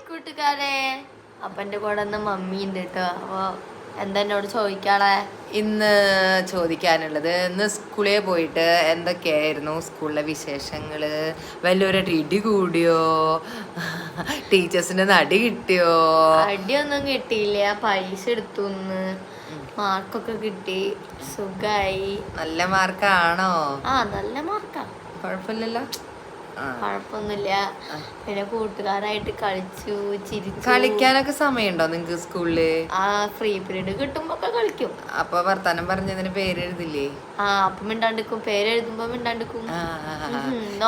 കൂട്ടുകാരെ, അപ്പൊ എന്റെ കൂടെ ഒന്ന് മമ്മി ഉണ്ട് കേട്ടോ. അപ്പൊ എന്താ എന്നോട് ചോദിക്കാളെ? ഇന്ന് ചോദിക്കാനുള്ളത്, ഇന്ന് സ്കൂളിൽ പോയിട്ട് എന്തൊക്കെയായിരുന്നു സ്കൂളിലെ വിശേഷങ്ങള്? വല്ലവരുടെ ഇടി കൂടിയോ? ടീച്ചേഴ്സിന്റെ നടി കിട്ടിയോ? അടിയൊന്നും കിട്ടിയില്ല, പൈസ എടുത്തു, മാർക്കൊക്കെ കിട്ടി, സുഖായി. നല്ല മാർക്കാണോ? നല്ല മാർക്കാ, കുഴപ്പമില്ലല്ലോ. കുഴപ്പമൊന്നുമില്ല. പിന്നെ കൂട്ടുകാരായിട്ട് കളിച്ചു ചിരിച്ചു. കളിക്കാനൊക്കെ സമയമുണ്ടോ നിങ്ങക്ക് സ്കൂളില്? ഫ്രീ പീരീഡ് കിട്ടുമ്പോ ഒക്കെ കളിക്കും. അപ്പൊ വർത്താനം പറഞ്ഞതിന് പേരെഴുതില്ലേ? അപ്പൊ മിണ്ടാണ്ടിക്കും, പേരെഴുതുമ്പോ മിണ്ടാണ്ടിക്കും.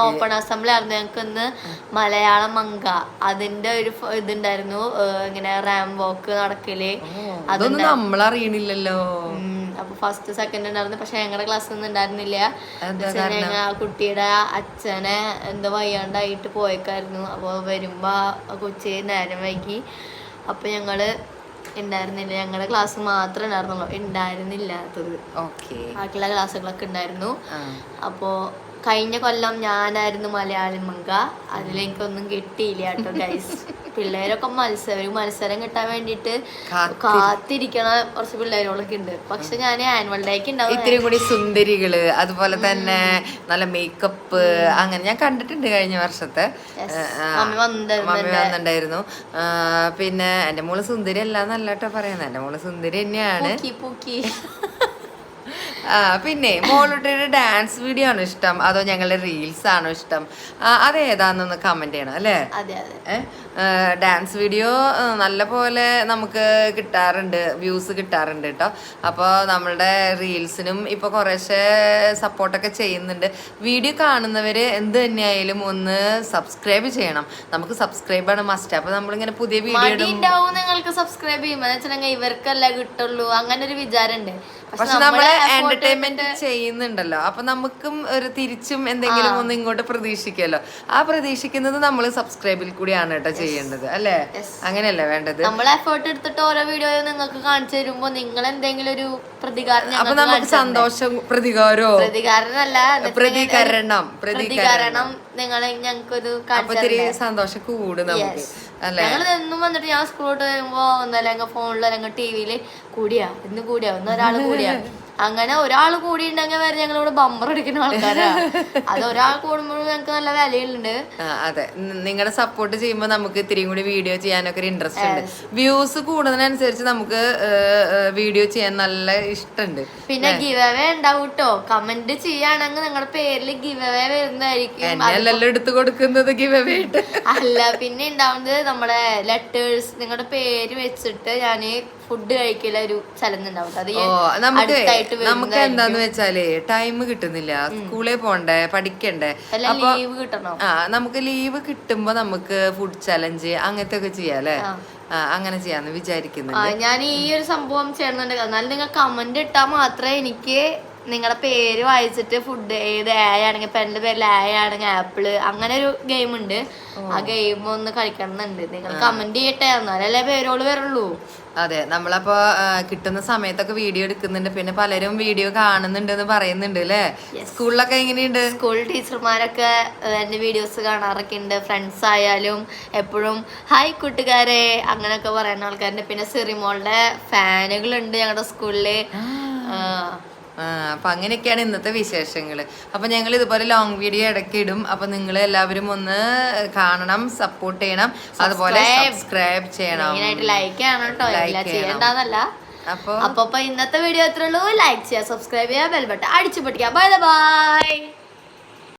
ഓപ്പൺ അസംബ്ലി ആയിരുന്നു ഞങ്ങക്ക് ഇന്ന്. മലയാളം മങ്ക അതിന്റെ ഒരു ഇതുണ്ടായിരുന്നു, ഇങ്ങനെ റാം വോക്ക് നടക്കല്. അതൊന്നും നമ്മളറിയണില്ലല്ലോ. അപ്പൊ ഫസ്റ്റ് സെക്കൻഡ് ഉണ്ടായിരുന്നു, പക്ഷെ ഞങ്ങളുടെ ക്ലാസ്സിൽ ഒന്നും ഉണ്ടായിരുന്നില്ല. കുട്ടിയുടെ അച്ഛനെ എന്തോ വയ്യാണ്ടായിട്ട് പോയേക്കായിരുന്നു. അപ്പൊ വരുമ്പോ കൊച്ചി നേരം വൈകി. അപ്പൊ ഞങ്ങള് ഉണ്ടായിരുന്നില്ല, ഞങ്ങളുടെ ക്ലാസ് മാത്രമേ ഉണ്ടായിരുന്നില്ലാത്തത്. ബാക്കിയുള്ള ക്ലാസ്സുകളൊക്കെ ഉണ്ടായിരുന്നു. അപ്പോ കഴിഞ്ഞ കൊല്ലം ഞാനായിരുന്നു മലയാളം മങ്ക. അതിലെനിക്കൊന്നും കിട്ടിയില്ല കേട്ടോ ഗൈസ്. പിള്ളേരൊക്കെ മത്സരം കിട്ടാൻ വേണ്ടിട്ട് കാത്തിരിക്കണ കുറച്ച് പിള്ളേരോളൊക്കെ ഉണ്ട്. പക്ഷെ ഞാൻ ആനുവൽ ഡേക്ക് ഉണ്ടാവും ഇത്തിരി കൂടി സുന്ദരികള്, അതുപോലെ തന്നെ നല്ല മേക്കപ്പ്, അങ്ങനെ ഞാൻ കണ്ടിട്ടുണ്ട് കഴിഞ്ഞ വർഷത്തെ. മമ്മി വന്നിട്ടുണ്ടായിരുന്നു. പിന്നെ എന്റെ മോള് സുന്ദരി അല്ലാന്നല്ല കേട്ടോ പറയുന്നത്, എന്റെ മോള് സുന്ദരി തന്നെയാണ്. പിന്നെ മോളുടെ ഡാൻസ് വീഡിയോ ആണോ ഇഷ്ടം, അതോ ഞങ്ങളുടെ റീൽസ് ആണോ ഇഷ്ടം? അതേതാന്നൊന്ന് കമന്റ് ചെയ്യണം അല്ലേ? ഡാൻസ് വീഡിയോ നല്ല പോലെ നമുക്ക് കിട്ടാറുണ്ട്, വ്യൂസ് കിട്ടാറുണ്ട് കേട്ടോ. അപ്പോൾ നമ്മളുടെ റീൽസിനും ഇപ്പോൾ കുറേശ്ശെ സപ്പോർട്ടൊക്കെ ചെയ്യുന്നുണ്ട്. വീഡിയോ കാണുന്നവര് എന്ത് തന്നെയായാലും ഒന്ന് സബ്സ്ക്രൈബ് ചെയ്യണം. നമുക്ക് സബ്സ്ക്രൈബാണ് മസ്റ്റ്. അപ്പോൾ നമ്മളിങ്ങനെ പുതിയ വീഡിയോ ഉണ്ടാവും, നിങ്ങൾക്ക് സബ്സ്ക്രൈബ് ചെയ്യുമ്പോൾ ഇവർക്കല്ല കിട്ടുള്ളൂ, അങ്ങനെ ഒരു വിചാരമുണ്ട്. പക്ഷെ നമ്മള് എന്റർടൈൻമെന്റ് ചെയ്യുന്നുണ്ടല്ലോ, അപ്പൊ നമുക്കും ഒരു തിരിച്ചും എന്തെങ്കിലും ഒന്ന് ഇങ്ങോട്ട് പ്രതീക്ഷിക്കല്ലോ. ആ പ്രതീക്ഷിക്കുന്നത് നമ്മൾ സബ്സ്ക്രൈബിൽ കൂടിയാണ് കേട്ടോ ചെയ്യേണ്ടത്, അല്ലേ? അങ്ങനെയല്ലേ വേണ്ടത്? നമ്മൾ എഫേർട്ട് എടുത്തിട്ട് ഓരോ വീഡിയോ നിങ്ങൾക്ക് കാണിച്ചു തരുമ്പോ നിങ്ങൾ എന്തെങ്കിലും ഒരു പ്രതികാരം, അപ്പൊ നമുക്ക് സന്തോഷം, പ്രതികാരം നിങ്ങൾ ഞങ്ങൾക്കൊരു സന്തോഷം കൂടും നമുക്ക്. ഞങ്ങൾ എന്നും വന്നിട്ട് ഞാൻ സ്കൂളിലോട്ട് വരുമ്പോ ഒന്നല്ലെങ്കിൽ ഫോണിലോ അല്ലെങ്കിൽ ടിവിയില് ഇന്ന് കൂടിയാ ഒരാൾ കൂടിയാ, അങ്ങനെ ഒരാൾ കൂടിയുണ്ടെങ്കിൽ വരെ ഞങ്ങളിവിടെ ബമ്പർ അടിക്കുന്ന ആൾക്കാരാ. അത് ഒരാൾ കൂടുമ്പോഴും ഞങ്ങൾക്ക് നല്ല വിലയുണ്ട്. അതെ, നിങ്ങളുടെ സപ്പോർട്ട് ചെയ്യുമ്പോൾ നമുക്ക് ഇത്തിരി കൂടി വീഡിയോ ചെയ്യാനൊക്കെ ഒരു ഇൻട്രസ്റ്റ് ഉണ്ട്. വ്യൂസ് കൂടുന്നതിനനുസരിച്ച് നമുക്ക് വീഡിയോ ചെയ്യാൻ നല്ല ഇഷ്ടമുണ്ട്. പിന്നെ ഗിവ് അവേ ഉണ്ടാവും കേട്ടോ. കമന്റ് ചെയ്യുകയാണെങ്കിൽ നിങ്ങളുടെ പേരിൽ ഗിവ് അവേ വരുന്നതായിരിക്കും. എന്നെല്ലാം എടുത്തു കൊടുക്കുന്നത് ഗിവ് അവേ ആയിട്ട് അല്ല, പിന്നെ ഉണ്ടാവുന്നത് നമ്മുടെ ലെറ്റേഴ്സ്, നിങ്ങളുടെ പേര് വെച്ചിട്ട് ഞാന് ഫുഡ് കഴിക്കല ഒരു ചലഞ്ച് ഉണ്ടാവും. അത് നമുക്ക് എന്താന്ന് വെച്ചാല് ടൈം കിട്ടുന്നില്ല, സ്കൂളിൽ പോണ്ടേ, പഠിക്കണ്ടേ, ലീവ് കിട്ടണം. നമുക്ക് ലീവ് കിട്ടുമ്പോ നമുക്ക് ഫുഡ് ചലഞ്ച് അങ്ങനത്തെ ഒക്കെ ചെയ്യാം അല്ലേ? അങ്ങനെ ചെയ്യാന്ന് വിചാരിക്കുന്നുണ്ട്. ഞാൻ ഈ ഒരു സംഭവം ചെയ്യണമെന്നുണ്ട്. എന്നാലും നിങ്ങൾ കമന്റ് ഇട്ടാൽ മാത്രമേ എനിക്ക് നിങ്ങളുടെ പേര് വായിച്ചിട്ട് ഫുഡ് ഏത് ആണെങ്കിൽ, ഇപ്പൊ എന്റെ പേരിൽ ആണെങ്കിൽ ആപ്പിള്, അങ്ങനെ ഒരു ഗെയിം ഉണ്ട്. ആ ഗെയിം ഒന്ന് കളിക്കണമെന്നുണ്ട്. നിങ്ങൾ കമന്റ് ചെയ്യട്ടെ, എന്നാലല്ലേ പേരോള് വരുള്ളൂ. അതെ, നമ്മളപ്പോ കിട്ടുന്ന സമയത്തൊക്കെ വീഡിയോ എടുക്കുന്നുണ്ട്. പിന്നെ പലരും വീഡിയോ കാണുന്നുണ്ട് എന്ന് പറയുന്നുണ്ട് അല്ലേ? സ്കൂളിലൊക്കെ എങ്ങനെയുണ്ട്? സ്കൂൾ ടീച്ചർമാരൊക്കെ എന്റെ വീഡിയോസ് കാണാറൊക്കെ ഉണ്ട്. ഫ്രണ്ട്സ് ആയാലും എപ്പോഴും ഹായ് കൂട്ടുകാരെ അങ്ങനെയൊക്കെ പറയുന്ന ആൾക്കാരുണ്ട്. പിന്നെ സിറിമോളുടെ ഫാനുകളുണ്ട് ഞങ്ങളുടെ സ്കൂളില്. അപ്പൊ അങ്ങനെയൊക്കെയാണ് ഇന്നത്തെ വിശേഷങ്ങള്. അപ്പൊ ഞങ്ങൾ ഇതുപോലെ ലോങ് വീഡിയോ ഇടയ്ക്ക് ഇടും. അപ്പൊ നിങ്ങൾ എല്ലാവരും ഒന്ന് കാണണം, സപ്പോർട്ട് ചെയ്യണം, അതുപോലെ സബ്സ്ക്രൈബ് ചെയ്യണം, ലൈക്ക് ചെയ്യണം കേട്ടോ. ചെയ്യണ്ടെന്നല്ല. അപ്പൊ ഇന്നത്തെ വീഡിയോ എത്ര ഉള്ളൂ. ലൈക്ക് ചെയ്യുക, സബ്സ്ക്രൈബ് ചെയ്യുക, ബെൽ ബട്ടൺ അടിച്ചു പൊട്ടിക്കുക. Bye by.